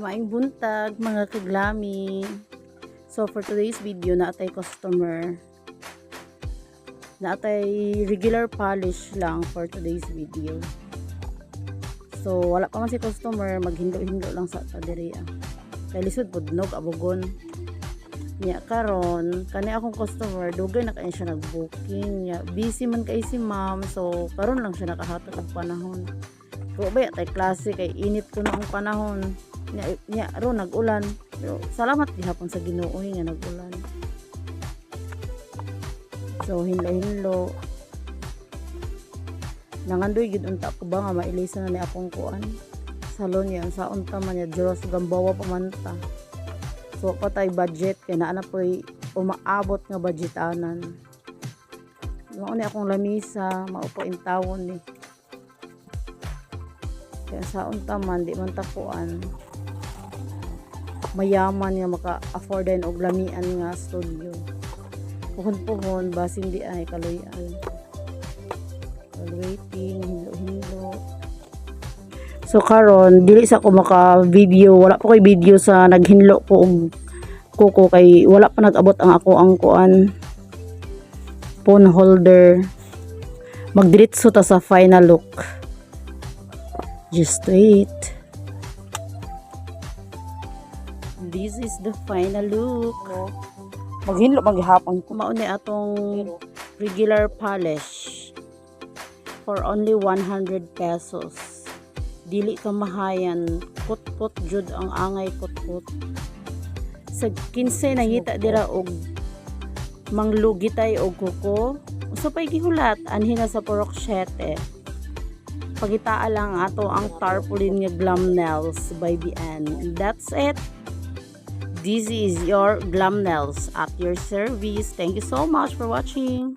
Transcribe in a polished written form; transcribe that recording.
Maing buntag mga kaglami. So for today's video na atay customer. Na atay regular polish lang for today's video. So wala pa man si customer, maghindo-hindo lang sa tadiriya. Kay lisod pudnog abugon. Nya karon kani akong customer dugay na kay siya nag-booking. Nya busy man kay si ma'am, so karon lang siya nakahatag og panahon. So ba tay klase kay init ko na ang panahon. Nya ro nag-ulan, pero salamat gihapon sa Ginoo nga nag-ulan. So hinlo-hinlo nangandoy gid unta ko ba nga mailisa na ni akong kuan salon yan sa unta man ya Diyos gambawa pamanta. So patay budget kay naa na poy umaabot nga budgetanan. Mao ni akong lamisa maupo in tawon ni. Kaya sa unta man di man takuan mayaman nga maka-affordan og lamian nga studio. Puhon-puhon basin di ay kaloy-an. Waiting, hilo-hilo. So karon dili sa ko maka-video, wala pa koy video sa naghinlo ko og kuko kay wala pa nag-abot ang ako ang kuan phone holder. Magdiretso ta sa final look. Just wait. This is the final look. Maghinlo maghapon ko mao ni atong regular polish for only 100 pesos. Dili ka mahayan, kut-kut jud ang angay kut-kut. Sa 15 nangita dira og manglugitay og kuko. Usa pay gihulat anhi na sa porok 7. Pagitaa lang ato ang tarpaulin nga Glam Nails by the end. And that's it. This is your Glam Nails at your service. Thank you so much for watching.